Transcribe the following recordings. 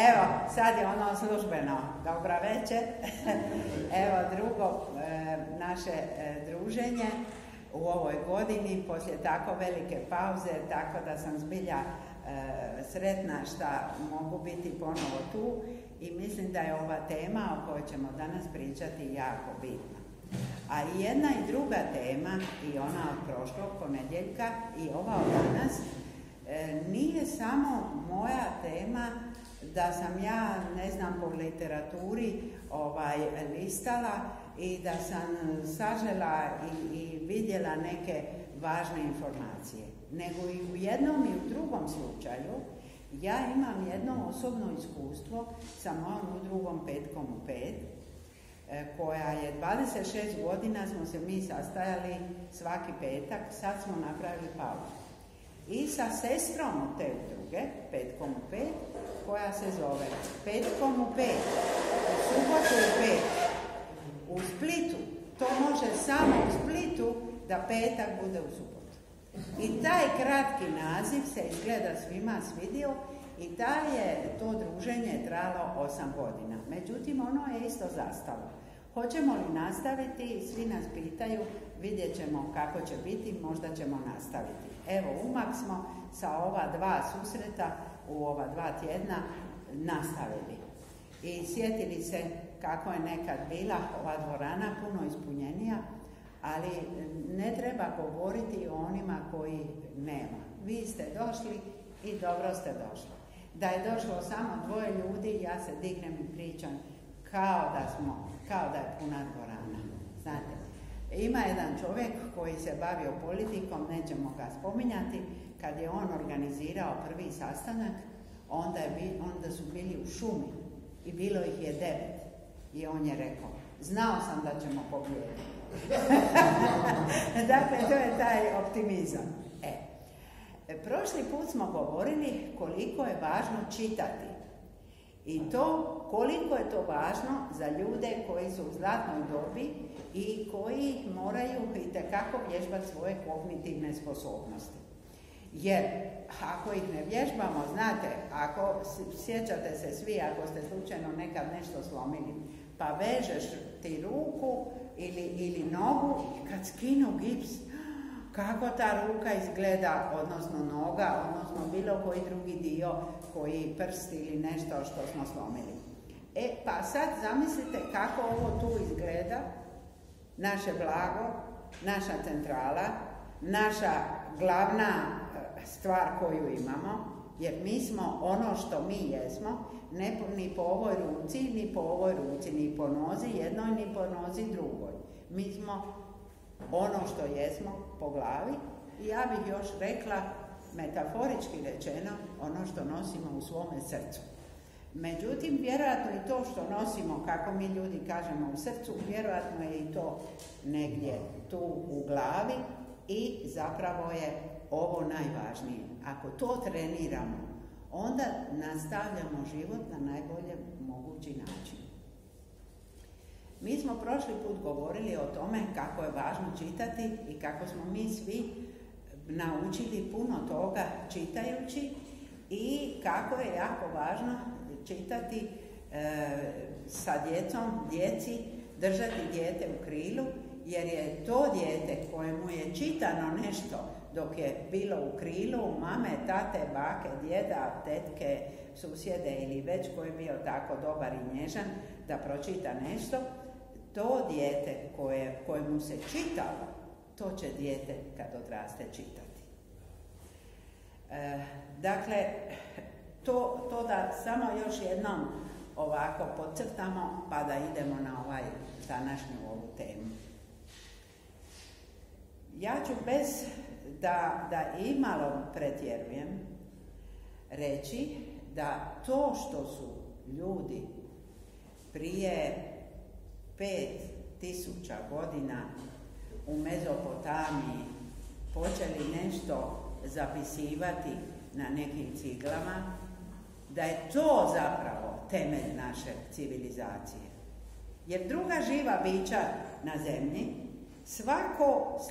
Evo, sad je ono službeno. Dobra večer. Evo drugo naše druženje u ovoj godini poslije tako velike pauze, tako da sam zbilja sretna šta mogu biti ponovo tu i mislim da je ova tema o kojoj ćemo danas pričati jako bitna. A i jedna i druga tema, i ona od prošlog ponedjeljka i ova od danas, nije samo moja tema da sam ja, ne znam, po literaturi listala i da sam sažela i vidjela neke važne informacije. Nego i u jednom i u drugom slučaju ja imam jedno osobno iskustvo sa mojom udrugom Petkom u 5, koja je 26 godina smo se mi sastajali svaki petak, sad smo napravili pauzu. I sa sestrom od te udruge, Petkom u 5, koja se zove Petkom u 5, u subotu u 5, u Splitu. To može samo u Splitu da petak bude u subotu. I taj kratki naziv se izgleda svima svidio i to druženje trajalo 8 godina. Međutim, ono je isto zastalo. Hoćemo li nastaviti? Svi nas pitaju, vidjet ćemo kako će biti, možda ćemo nastaviti. Evo, umak smo sa ova 2 susreta u ova 2 tjedna nastavili. I sjetili se kako je nekad bila ova dvorana puno ispunjenija, ali ne treba govoriti o onima koji nema. Vi ste došli i dobro ste došli. Da je došlo samo 2 ljudi, ja se dignem i pričam kao da je puna dvorana. Znate, ima jedan čovjek koji se bavio politikom, nećemo ga spominjati, kad je on organizirao prvi sastanak, onda su bili u šumi i bilo ih je 9. I on je rekao, znao sam da ćemo pobijediti. Dakle, to je taj optimizam. Prošli put smo govorili koliko je važno čitati. I to koliko je to važno za ljude koji su u zlatnoj dobi i koji moraju itekako vježbati svoje kognitivne sposobnosti. Jer ako ih ne vježbamo, znate, ako sjećate se svi, ako ste slučajno nekad nešto slomili, pa vežeš ti ruku ili nogu i kad skinu gips, kako ta ruka izgleda, odnosno noga, odnosno bilo koji drugi dio, koji prst ili nešto što smo slomili. Pa sad zamislite kako ovo tu izgleda, naše blago, naša centrala, naša glavna stvar koju imamo, jer mi smo ono što mi jesmo, ne ni po ovoj ruci, ni po ovoj ruci, ni po nozi jednoj, ni po nozi drugoj. Mi smo ono što jesmo po glavi i ja bih još rekla, metaforički rečeno, ono što nosimo u svome srcu. Međutim, vjerojatno i to što nosimo, kako mi ljudi kažemo, u srcu, vjerojatno je i to negdje tu u glavi i zapravo je ovo najvažnije. Ako to treniramo, onda nastavljamo život na najbolje mogući način. Mi smo prošli put govorili o tome kako je važno čitati i kako smo mi svi naučili puno toga čitajući i kako je jako važno čitati sa djeci, držati dijete u krilu, jer je to dijete kojemu je čitano nešto dok je bilo u krilu mame, tate, bake, djeda, tetke, susjede ili već koji je bio tako dobar i nježan da pročita nešto, to dijete kojemu se čitalo, to će dijete kad odraste čitati. Dakle, to da samo još jednom ovako podcrtamo pa da idemo na današnju ovu temu. Ja ću bez da imalo pretjerujem reći da to što su ljudi prije 5000 godina u Mezopotamiji počeli nešto zapisivati na nekim ciglama, da je to zapravo temelj naše civilizacije. Jer druga živa bića na zemlji,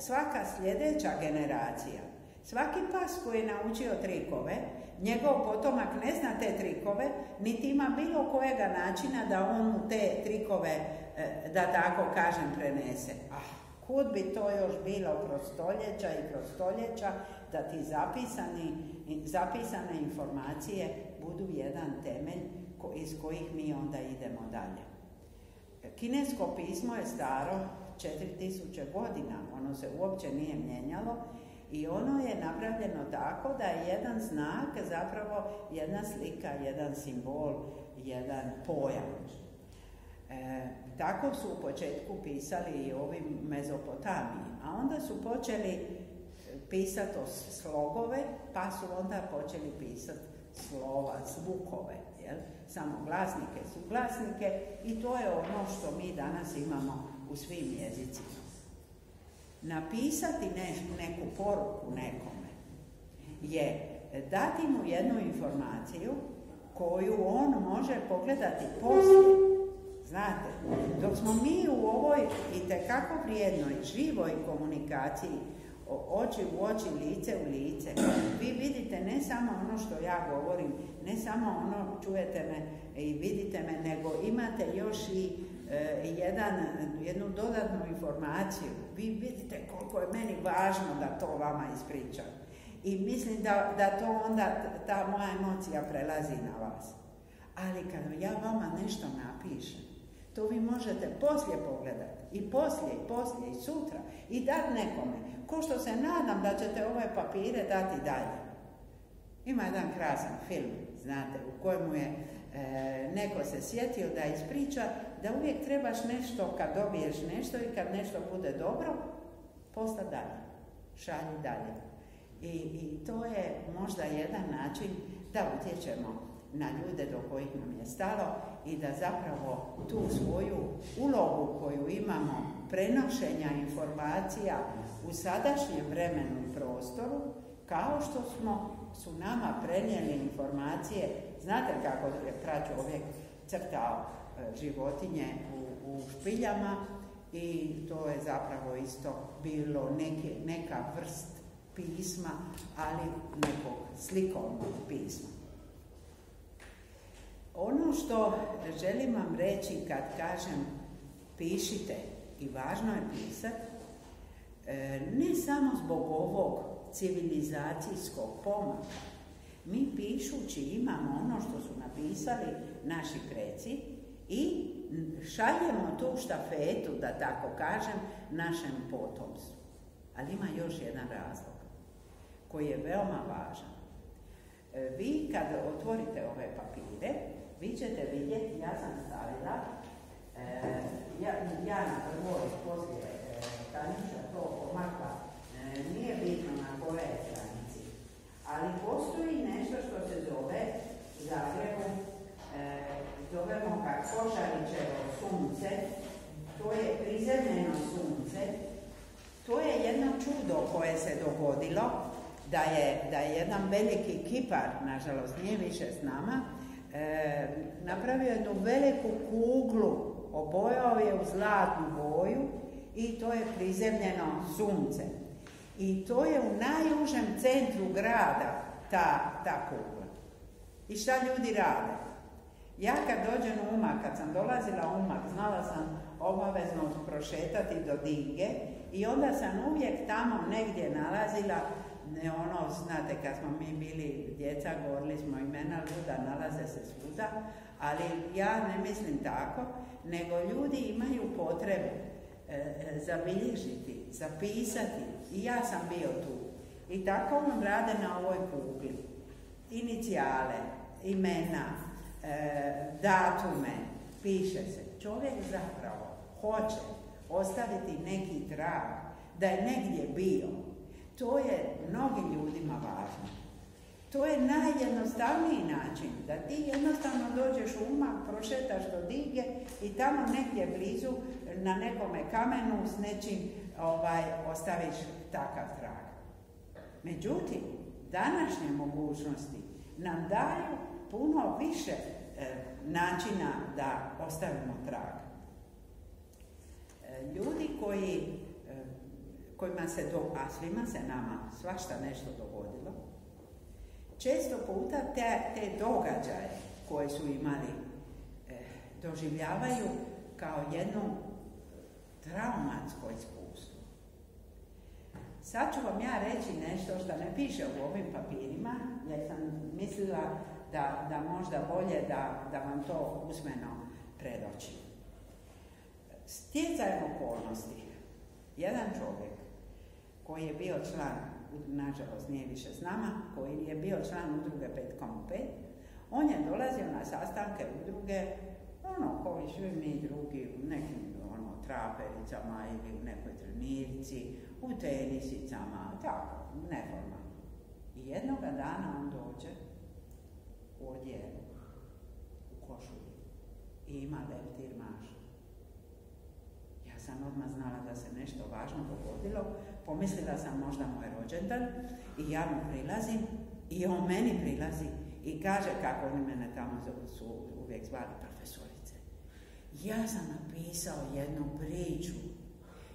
svaka sljedeća generacija Svaki pas koji je naučio trikove, njegov potomak ne zna te trikove, niti ima bilo kojega načina da on mu te trikove, da tako kažem, prenese. Kud bi to još bilo kroz stoljeća i kroz stoljeća, da ti zapisane informacije budu jedan temelj iz kojih mi onda idemo dalje. Kinesko pismo je staro 4000 godina, ono se uopće nije mijenjalo i ono je napravljeno tako da je jedan znak zapravo jedna slika, jedan simbol, jedan pojam. Tako su u početku pisali i ovi Mezopotamiji, a onda su počeli pisati slogove, pa su onda počeli pisati slova, zvukove, jel? Samo glasnike, suglasnike i to je ono što mi danas imamo u svim jezicima. Napisati neku poruku nekome je dati mu jednu informaciju koju on može pogledati poslije. Znate, dok smo mi u ovoj itekako vrijednoj, živoj komunikaciji, oči u oči, lice u lice, vi vidite ne samo ono što ja govorim, ne samo ono čujete me i vidite me, nego imate još i jednu dodatnu informaciju. Vi vidite koliko je meni važno da to vama ispričam. I mislim da to onda, ta moja emocija prelazi na vas. Ali kad ja vama nešto napišem, to vi možete poslije pogledati. I poslije, i sutra. I dati nekome. Ko što se nadam da ćete ove papire dati dalje. Ima jedan krasan film, znate, u kojemu je neko se sjetio da ispriča da uvijek trebaš nešto, kad dobiješ nešto i kad nešto bude dobro, posla dalje. Šalji dalje. I to je možda jedan način da utječemo na ljude do kojih nam je stalo i da zapravo tu svoju ulogu koju imamo prenošenja informacija u sadašnjem vremenu i prostoru, kao što su nama prenijeli informacije, znate kako je pračovjek crtao životinje u špiljama i to je zapravo isto bilo neka vrst pisma, ali nekog slikovnog pisma. Ono što želim vam reći kad kažem pišite i važno je pisati, ne samo zbog ovog civilizacijskog pomaka. Mi pišući imamo ono što su napisali naši preci i šaljemo tu štafetu, da tako kažem, našem potomstvu. Ali ima još jedan razlog koji je veoma važan. Vi kad otvorite ove papire, vi ćete vidjeti, ja sam stavila, ja na prvoj poslije Taniša to pomakla, nije bitno na koje stranici, ali postoji nešto što se zove Zagrebu, zovemo ga Košarićevo sunce, to je prizemljeno sunce, to je jedno čudo koje se dogodilo, da je jedan veliki kipar, nažalost nije više s nama, napravio jednu veliku kuglu, obojao je u zlatnu boju i to je prizemljeno sunce. I to je u najužem centru grada ta kugla. I šta ljudi rade? Ja kad dođem u Umag, kad sam dolazila u Umag, znala sam obavezno prošetati do Dinge i onda sam uvijek tamo negdje nalazila znate, kad smo mi bili djeca, govorili smo imena luda, nalaze se svuda, ali ja ne mislim tako, nego ljudi imaju potrebu zabilježiti, zapisati i ja sam bio tu. I tako vam rade na ovoj kugli. Inicijale, imena, datume, piše se. Čovjek zapravo hoće ostaviti neki trag, da je negdje bio. To je mnogim ljudima važno. To je najjednostavniji način, da ti jednostavno dođeš u Umag, prošetaš do Dinge i tamo negdje blizu na nekome kamenu s nečim ostaviš takav trag. Međutim, današnje mogućnosti nam daju puno više načina da ostavimo trag. Ljudi koji kojima se, a svima se nama svašta nešto dogodilo, često puta te događaje koje su imali doživljavaju kao jedno traumatsko iskustvo. Sad ću vam ja reći nešto što ne piše u ovim papirima, jer sam mislila da možda bolje da vam to usmeno predočim. Stjecajem okolnosti, jedan čovjek koji je bio član, nažalost nije više s nama, koji je bio član udruge 5,5, on je dolazio na sastanke udruge, kao i svi mi drugi, u nekim trapericama ili u nekoj trenirci, u tenisicama, tako, neformalno. I jednoga dana on dođe u odjelu, u košulji i ima leptir maš. Ja sam odmah znala da se nešto važno dogodilo, pomislila sam možda moj rođendan i ja mu prilazim i on meni prilazi i kaže, kako oni mene tamo su uvijek zvali profesorice. Ja sam napisao jednu priču.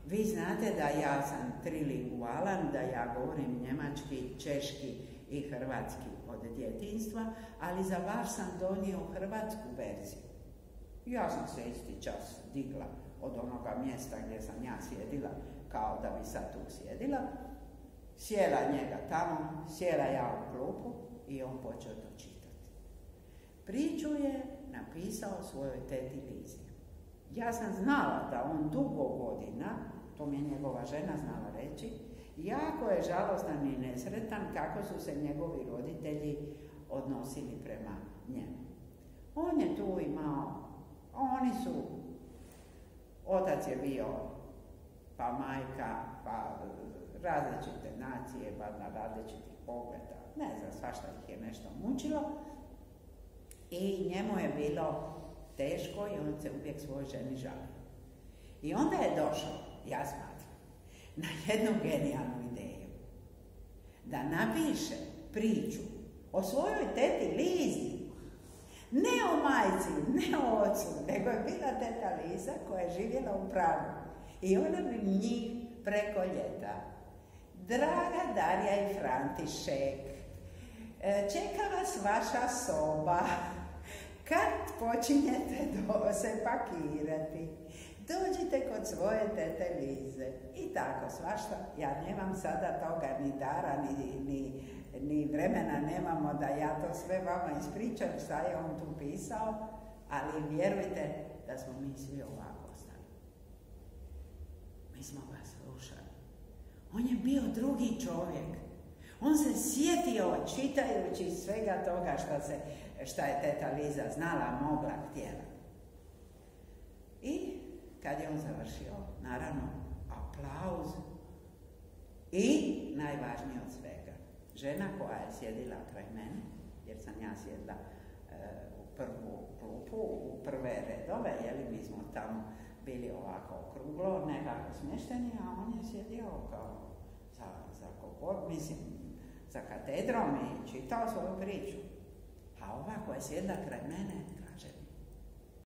Vi znate da ja sam trilingualan, da ja govorim njemački, češki i hrvatski od djetinjstva, ali za vas sam donio hrvatsku verziju. Ja sam se isti čas digla od onoga mjesta gdje sam ja sjedila, kao da bi sad tu sjedila. Sjela njega tamo, sjela ja u klupu i on počeo to čitati. Priču je napisao svojoj teti Lizi. Ja sam znala da on dugo godina, to mi je njegova žena znala reći, jako je žalostan i nesretan kako su se njegovi roditelji odnosili prema njemu. On je tu imao, otac je bio, pa majka, pa različite nacije, pa na različitih pogleda, ne znam, svašta ih je nešto mučilo i njemu je bilo teško i on se uvijek svojoj ženi žalio. I onda je došao, ja smatram, na jednu genijalnu ideju. Da napiše priču o svojoj teti Lizi. Ne o majci, ne o ocu, nego je bila teta Liza koja je živjela u Pragu. I ona bi njih preko ljeta. Draga Darja i František, čeka vas vaša soba. Kad počinjete se pakirati, dođite kod svoje tete Lize. I tako, svašta. Ja nemam sada toga ni dara, ni vremena nemamo da ja to sve vama ispričam šta je on tu pisao, ali vjerujte da smo mi svi ovako ostali. Mi smo ga slušali. On je bio drugi čovjek. On se sjetio čitajući svega toga šta je teta Liza znala, mogla, htjela. I kad je on završio, naravno, aplauz i najvažnije od svega, žena koja je sjedila kraj mene, jer sam ja sjedila u prvu klupu, u prve redove, mi smo tamo bili ovako okruglo, nekako smješteni, a on je sjedio kao za katedrom i čitao svoju priču. A ova koja je sjedila kraj mene